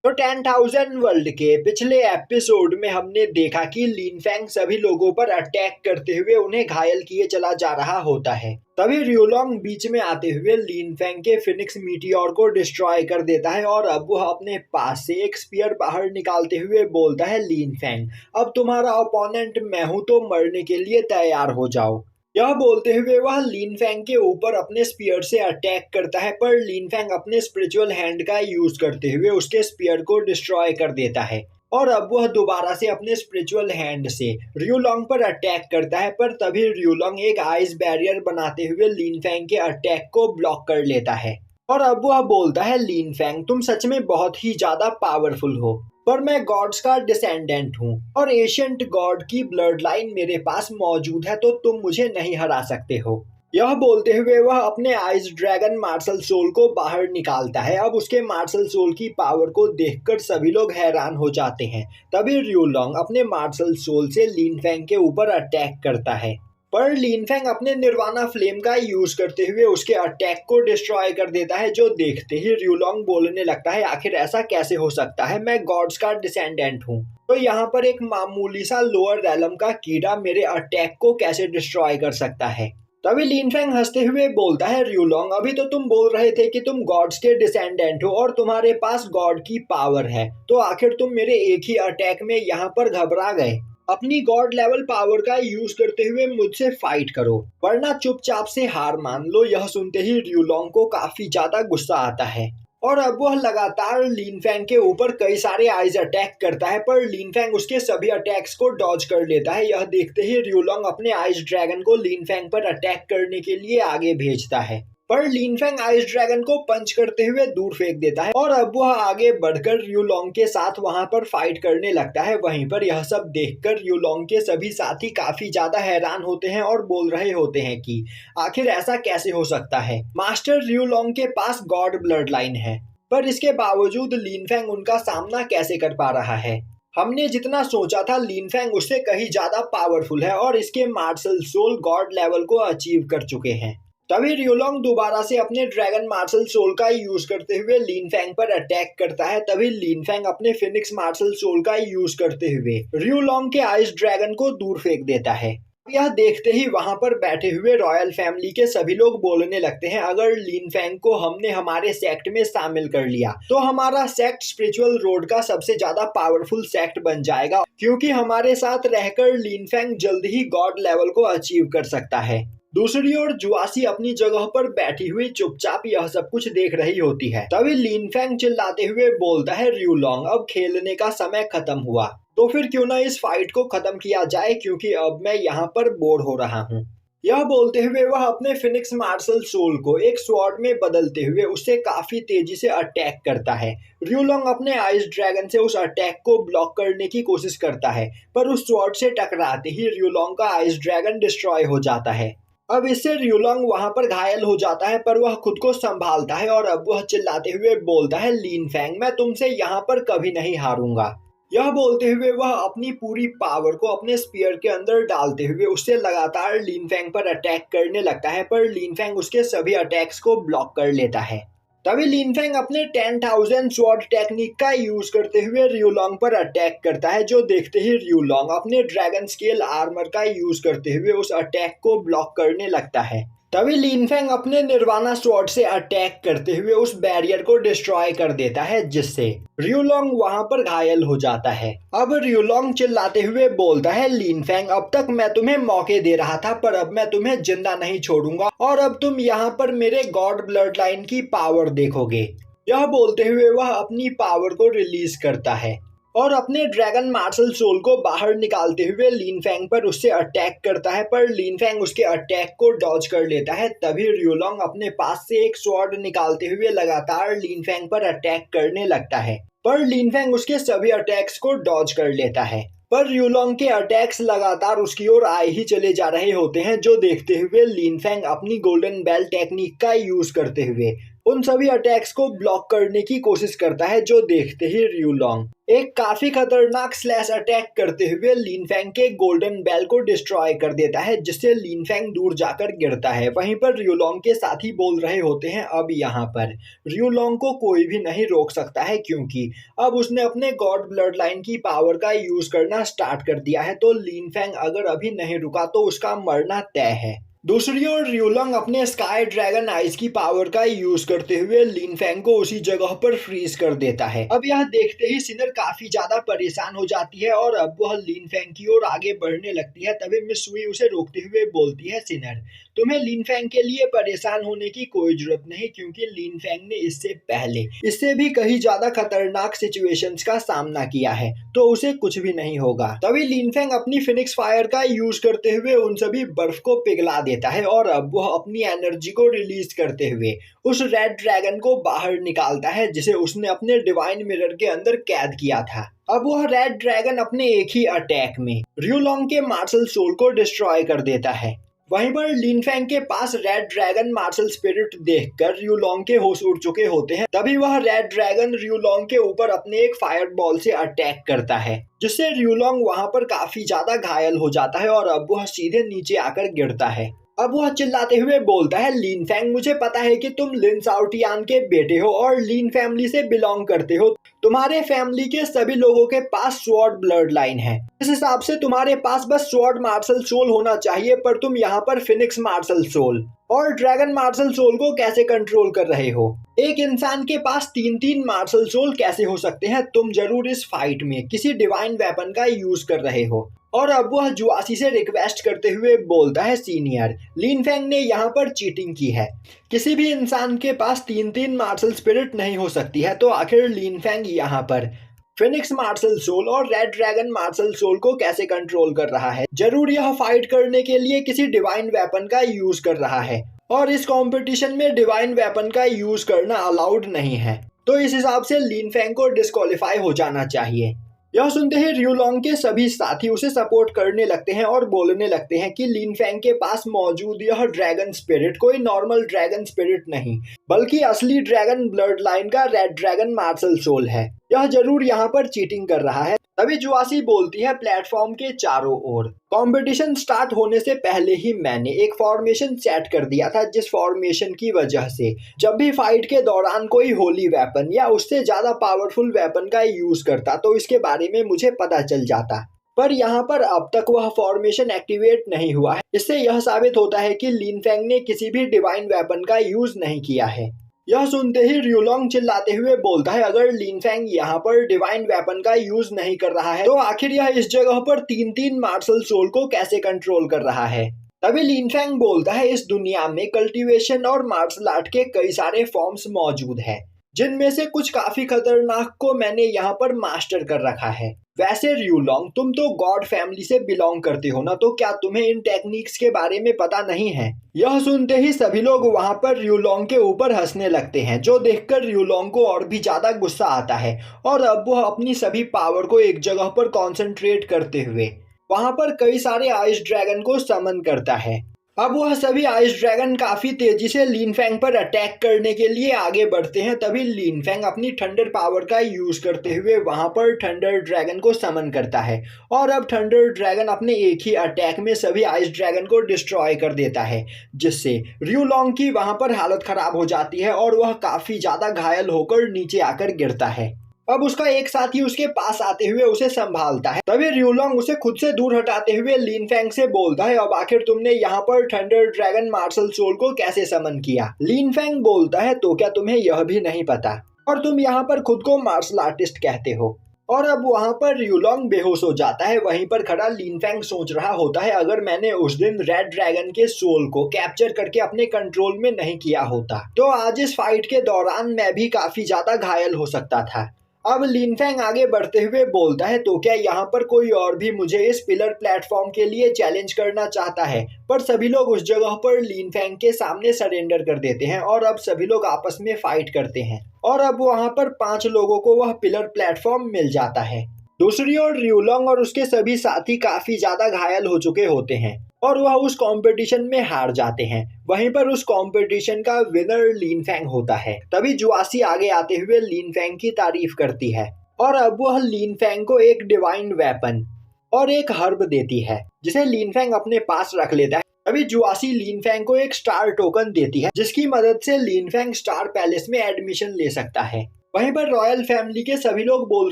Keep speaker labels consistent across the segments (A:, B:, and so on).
A: तो 10,000 वर्ल्ड के पिछले एपिसोड में हमने देखा कि लिन फैंग सभी लोगों पर अटैक करते हुए उन्हें घायल किए चला जा रहा होता है। तभी रियोलोंग बीच में आते हुए लिन फैंग के फिनिक्स मीटियोर को डिस्ट्रॉय कर देता है और अब वह अपने पास से एक स्पीयर बाहर निकालते हुए बोलता है, लिन फैंग अब तुम्हारा ओपोनेंट मैं हूं, तो मरने के लिए तैयार हो जाओ। यह बोलते हुए वह लिन फैंग के ऊपर अपने स्पीयर से अटैक करता है, पर लिन फैंग अपने स्पिरिचुअल हैंड का यूज करते हुए उसके स्पीयर को डिस्ट्रॉय कर देता है। और अब वह दोबारा से अपने स्पिरिचुअल हैंड से रियोलोंग पर अटैक करता है, पर तभी रियोलोंग एक आइस बैरियर बनाते हुए लिन फैंग के अटैक को ब्लॉक कर लेता है। और अब वह बोलता है, लिन फैंग तुम सच में बहुत ही ज्यादा पावरफुल हो, पर मैं गॉड्स का डिसेंडेंट हूँ और एशियंट गॉड की ब्लड लाइन मेरे पास मौजूद है, तो तुम मुझे नहीं हरा सकते हो। यह बोलते हुए वह अपने आइस ड्रैगन मार्शल सोल को बाहर निकालता है। अब उसके मार्शल सोल की पावर को देखकर सभी लोग हैरान हो जाते हैं। तभी रियोलोंग अपने मार्शल सोल से लिन फैंग के ऊपर अटैक करता है, पर लिन फैंग अपने निर्वाणा फ्लेम का यूज करते हुए उसके अटैक को डिस्ट्रॉय कर देता है, जो देखते ही रियोलोंग बोलने लगता है, आखिर ऐसा कैसे हो सकता है, मैं गॉड्स का डिसेंडेंट हूँ, तो यहाँ पर एक मामूली सा लोअर रैलम का कीड़ा मेरे अटैक को कैसे डिस्ट्रॉय कर सकता है। तभी लिन फैंग हंसते हुए बोलता है, रियोलोंग अभी तो तुम बोल रहे थे कि तुम गॉड्स के डिसेंडेंट हो और तुम्हारे पास गॉड की पावर है, तो आखिर तुम मेरे एक ही अटैक में यहाँ पर घबरा गए। अपनी गॉड लेवल पावर का यूज करते हुए मुझसे फाइट करो, वरना चुपचाप से हार मान लो। यह सुनते ही रियोलोंग को काफी ज्यादा गुस्सा आता है और अब वह लगातार लिन फैंग के ऊपर कई सारे आइज अटैक करता है, पर लिन फैंग उसके सभी अटैक्स को डॉज कर लेता है। यह देखते ही रियोलोंग अपने आइस ड्रैगन को लिन फैंग पर अटैक करने के लिए आगे भेजता है, पर लिन फैंग आइस ड्रैगन को पंच करते हुए दूर फेंक देता है और अब वह आगे बढ़कर रियोलोंग के साथ वहां पर फाइट करने लगता है। वहीं पर यह सब देखकर रियोलोंग के सभी साथी काफी ज्यादा हैरान होते हैं और बोल रहे होते हैं कि आखिर ऐसा कैसे हो सकता है, मास्टर रियोलोंग के पास गॉड ब्लड लाइन है, पर इसके बावजूद लिन फैंग उनका सामना कैसे कर पा रहा है। हमने जितना सोचा था लिन फैंग उससे कहीं ज्यादा पावरफुल है और इसके मार्शल सोल गॉड लेवल को अचीव कर चुके हैं। तभी रियोलोंग दोबारा से अपने ड्रैगन मार्शल सोल का यूज करते हुए लिन फैंग पर अटैक करता है। तभी लिन फैंग अपने फिनिक्स मार्शल सोल का यूज करते हुए रियोलोंग के आइस ड्रैगन को दूर फेंक देता है। यह देखते ही वहां पर बैठे हुए रॉयल फैमिली के सभी लोग बोलने लगते हैं, अगर लिन फैंग को हमने हमारे सेक्ट में शामिल कर लिया तो हमारा सेक्ट स्पिरिचुअल रोड का सबसे ज्यादा पावरफुल सेक्ट बन जाएगा, क्योंकि हमारे साथ रहकर लिन फैंग जल्द ही गॉड लेवल को अचीव कर सकता है। दूसरी ओर जुआसी अपनी जगह पर बैठी हुई चुपचाप यह सब कुछ देख रही होती है। तभी लिन फैंग चिल्लाते हुए बोलता है, रियोलोंग अब खेलने का समय खत्म हुआ, तो फिर क्यों ना इस फाइट को खत्म किया जाए, क्योंकि अब मैं यहाँ पर बोर हो रहा हूँ। यह बोलते हुए वह अपने फिनिक्स मार्शल सोल को एक स्वॉर्ड में बदलते हुए उससे काफी तेजी से अटैक करता है। रियोलोंग अपने आइस ड्रैगन से उस अटैक को ब्लॉक करने की कोशिश करता है, पर उस स्वॉर्ड से टकराते ही रियोलोंग का आइस ड्रैगन डिस्ट्रॉय हो जाता है। अब इससे रियोलोंग वहां पर घायल हो जाता है, पर वह खुद को संभालता है और अब वह चिल्लाते हुए बोलता है, लिन फैंग मैं तुमसे यहाँ पर कभी नहीं हारूंगा। यह बोलते हुए वह अपनी पूरी पावर को अपने स्पीयर के अंदर डालते हुए उससे लगातार लिन फैंग पर अटैक करने लगता है, पर लिन फैंग उसके सभी अटैक्स को ब्लॉक कर लेता है। तभी लिन फैंग अपने 10,000 स्वॉर्ड टेक्निक का यूज करते हुए रियोलोंग पर अटैक करता है, जो देखते ही रियोलोंग अपने ड्रैगन स्केल आर्मर का यूज करते हुए उस अटैक को ब्लॉक करने लगता है। तभी लिन फैंग अपने निर्वाणा स्वॉर्ड से अटैक करते हुए उस बैरियर को डिस्ट्रॉय कर देता है, जिससे रियोलोंग वहां पर घायल हो जाता है। अब रियोलोंग चिल्लाते हुए बोलता है, लिन फैंग अब तक मैं तुम्हें मौके दे रहा था, पर अब मैं तुम्हें जिंदा नहीं छोड़ूंगा और अब तुम यहाँ पर मेरे गॉड ब्लड लाइन की पावर देखोगे। यह बोलते हुए वह अपनी पावर को रिलीज करता है और अपने ड्रैगन मार्शल सोल को बाहर निकालते हुए लिन फैंग पर उससे अटैक करता है, पर लिन फैंग उसके अटैक को डॉज कर लेता है। तभी रियोलोंग अपने पास से एक स्वॉर्ड निकालते हुए लगातार लिन फैंग पर अटैक करने लगता है, पर लिन फैंग उसके सभी अटैक्स को डॉज कर लेता है। पर रियोलोंग के अटैक्स लगातार उसकी ओर आए ही चले जा रहे होते हैं, जो देखते हुए लिन फैंग अपनी गोल्डन बेल टेक्निक का यूज करते हुए उन सभी अटैक्स को ब्लॉक करने की कोशिश करता है, जो देखते ही रियोलोंग एक काफी खतरनाक स्लैश अटैक करते हुए लिनफेंग के गोल्डन बेल को डिस्ट्रॉय कर देता है, जिससे लिनफेंग दूर जाकर गिरता है। वहीं पर रियोलोंग के साथी बोल रहे होते हैं अब यहाँ पर रियोलोंग को कोई भी नहीं रोक सकता है, क्योंकि अब उसने अपने गॉड ब्लड लाइन की पावर का यूज करना स्टार्ट कर दिया है। तो लिनफेंग अगर अभी नहीं रुका तो उसका मरना तय है। दूसरी ओर रियोलोंग अपने स्काई ड्रैगन आइज की पावर का यूज करते हुए लिनफेंग को उसी जगह पर फ्रीज कर देता है। अब यह देखते ही सिनर काफी ज्यादा परेशान हो जाती है और अब वह लिनफेंग की ओर आगे बढ़ने लगती है। तभी मिस सुई उसे रोकते हुए बोलती है, सिनर तुम्हें लिनफेंग के लिए परेशान होने की कोई जरूरत नहीं, क्योंकि लिनफेंग ने इससे पहले इससे भी कहीं ज्यादा खतरनाक सिचुएशंस का सामना किया है, तो उसे कुछ भी नहीं होगा। तभी लिनफेंग अपनी फिनिक्स फायर का यूज करते हुए उन सभी बर्फ को पिघला देता है और अब वह अपनी एनर्जी को रिलीज करते हुए उस रेड ड्रैगन को बाहर निकालता है, जिसे उसने अपने डिवाइन मिरर के अंदर कैद किया था। अब वह रेड ड्रैगन अपने एक ही अटैक में रियोलोंग के मार्शल सोल को डिस्ट्रॉय कर देता है। वहीं पर लिनफेंग के पास रेड ड्रैगन मार्शल स्पिरिट देखकर रियोलोंग के होश उड़ चुके होते हैं। तभी वह रेड ड्रैगन रियोलोंग के ऊपर अपने एक फायर बॉल से अटैक करता है, जिससे रियोलोंग वहां पर काफी ज्यादा घायल हो जाता है और अब वह सीधे नीचे आकर गिरता है। अब वह चिल्लाते हुए बोलता है, लिनफेंग मुझे पता है कि तुम लिन साउटियान के बेटे हो और लिन फैमिली से बिलोंग करते हो। तुम्हारे फैमिली के सभी लोगों के पास स्वॉर्ड ब्लड लाइन है। इस हिसाब से तुम्हारे पास बस स्वॉर्ड मार्शल सोल होना चाहिए, पर तुम यहाँ पर फिनिक्स मार्शल सोल और ड्रैगन मार्शल सोल को कैसे कंट्रोल कर रहे हो? एक इंसान के पास 3-3 मार्शल सोल कैसे हो सकते हैं? तुम जरूर इस फाइट में किसी डिवाइन वेपन का यूज कर रहे हो। और अब वह जुआसी से रिक्वेस्ट करते हुए बोलता है, सीनियर लिनफेंग ने यहाँ पर चीटिंग की है। किसी भी इंसान के पास 3-3 मार्शल स्पिरिट नहीं हो सकती है, तो आखिर लिनफेंग यहाँ पर फिनिक्स मार्शल सोल और रेड ड्रैगन मार्शल सोल को कैसे कंट्रोल कर रहा है? जरूर यह फाइट करने के लिए किसी डिवाइन वेपन का यूज कर रहा है और इस कंपटीशन में डिवाइन वेपन का यूज करना अलाउड नहीं है, तो इस हिसाब से लिनफेंग को डिस्क्वालीफाई हो जाना चाहिए। यह सुनते ही रियोलोंग के सभी साथी उसे सपोर्ट करने लगते हैं और बोलने लगते हैं कि लिनफेंग के पास मौजूद यह ड्रैगन स्पिरिट कोई नॉर्मल ड्रैगन स्पिरिट नहीं, बल्कि असली ड्रैगन ब्लड लाइन का रेड ड्रैगन मार्शल सोल है। यह जरूर यहाँ पर चीटिंग कर रहा है। तभी जुआसी बोलती है, प्लेटफॉर्म के चारों ओर कंपटीशन स्टार्ट होने से पहले ही मैंने एक फॉर्मेशन सेट कर दिया था, जिस फॉर्मेशन की वजह से जब भी फाइट के दौरान कोई होली वेपन या उससे ज्यादा पावरफुल वेपन का यूज करता तो इसके बारे में मुझे पता चल जाता, पर यहाँ पर अब तक वह फॉर्मेशन एक्टिवेट नहीं हुआ है। इससे यह साबित होता है कि लिनफेंग ने किसी भी डिवाइन वेपन का यूज नहीं किया है। यह सुनते ही रियोलोंग चिल्लाते हुए बोलता है, अगर लिनफेंग यहाँ पर डिवाइन वेपन का यूज नहीं कर रहा है तो आखिर यह इस जगह पर 3-3 मार्शल सोल को कैसे कंट्रोल कर रहा है? तभी लिनफेंग बोलता है, इस दुनिया में कल्टीवेशन और मार्शल आर्ट के कई सारे फॉर्म्स मौजूद है, जिनमें से कुछ काफी खतरनाक को मैंने यहाँ पर मास्टर कर रखा है। वैसे रियोलोंग तुम तो गॉड फैमिली से बिलोंग करते हो ना, तो क्या तुम्हें इन टेक्निक्स के बारे में पता नहीं है? यह सुनते ही सभी लोग वहां पर रियोलोंग के ऊपर हंसने लगते हैं, जो देखकर रियोलोंग को और भी ज्यादा गुस्सा आता है और अब वह अपनी सभी पावर को एक जगह पर कॉन्सेंट्रेट करते हुए वहां पर कई सारे आइस ड्रैगन को समन करता है। अब वह सभी आइस ड्रैगन काफी तेजी से लिनफेंग पर अटैक करने के लिए आगे बढ़ते हैं। तभी लिनफेंग अपनी थंडर पावर का यूज करते हुए वहां पर थंडर ड्रैगन को समन करता है और अब थंडर ड्रैगन अपने एक ही अटैक में सभी आइस ड्रैगन को डिस्ट्रॉय कर देता है, जिससे रियोलोंग की वहां पर हालत खराब हो जाती है और वह काफी ज्यादा घायल होकर नीचे आकर गिरता है। अब उसका एक साथी उसके पास आते हुए उसे संभालता है। तभी रियोलोंग उसे खुद से दूर हटाते हुए लिनफेंग से बोलता है, अब आखिर तुमने यहाँ पर थंडर ड्रैगन मार्शल सोल को कैसे समन किया? लिनफेंग बोलता है, तो क्या तुम्हें यह भी नहीं पता और तुम यहाँ पर खुद को मार्शल आर्टिस्ट कहते हो? और अब वहाँ पर रियोलोंग बेहोश हो जाता है। वहीं पर खड़ा लिनफेंग सोच रहा होता है, अगर मैंने उस दिन रेड ड्रैगन के सोल को कैप्चर करके अपने कंट्रोल में नहीं किया होता तो आज इस फाइट के दौरान मैं भी काफी ज्यादा घायल हो सकता था। अब लिनफेंग आगे बढ़ते हुए बोलता है, तो क्या यहाँ पर कोई और भी मुझे इस पिलर प्लेटफॉर्म के लिए चैलेंज करना चाहता है? पर सभी लोग उस जगह पर लिनफेंग के सामने सरेंडर कर देते हैं और अब सभी लोग आपस में फाइट करते हैं और अब वहाँ पर 5 लोगों को वह पिलर प्लेटफॉर्म मिल जाता है। दूसरी ओर रियोलोंग और उसके सभी साथी काफी ज्यादा घायल हो चुके होते हैं। और वह उस कंपटीशन में हार जाते हैं। वहीं पर उस कंपटीशन का विनर लिन फैंग होता है। तभी जुआसी आगे आते हुए लिन फैंग की तारीफ करती है और अब वह लिन फैंग को एक डिवाइन वेपन और एक हर्ब देती है जिसे लिन फैंग अपने पास रख लेता है। तभी जुआसी लिन फैंग को एक स्टार टोकन देती है जिसकी मदद से लिन फैंग स्टार पैलेस में एडमिशन ले सकता है। वहीं पर रॉयल फैमिली के सभी लोग बोल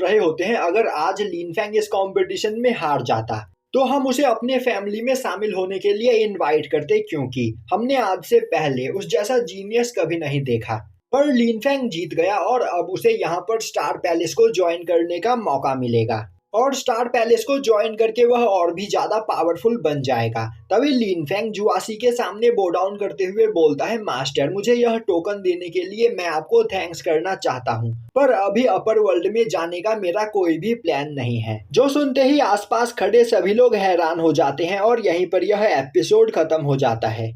A: रहे होते हैं अगर आज लिन फैंग इस कंपटीशन में हार जाता तो हम उसे अपने फैमिली में शामिल होने के लिए इनवाइट करते क्योंकि हमने आज से पहले उस जैसा जीनियस कभी नहीं देखा। पर लिन फैंग जीत गया और अब उसे यहाँ पर स्टार पैलेस को ज्वाइन करने का मौका मिलेगा और स्टार पैलेस को ज्वाइन करके वह और भी ज्यादा पावरफुल बन जाएगा। तभी लिन फैंग जुआसी के सामने बो डाउन करते हुए बोलता है मास्टर मुझे यह टोकन देने के लिए मैं आपको थैंक्स करना चाहता हूँ पर अभी अपर वर्ल्ड में जाने का मेरा कोई भी प्लान नहीं है। जो सुनते ही आसपास खड़े सभी लोग हैरान हो जाते हैं और यहीं पर यह एपिसोड खत्म हो जाता है।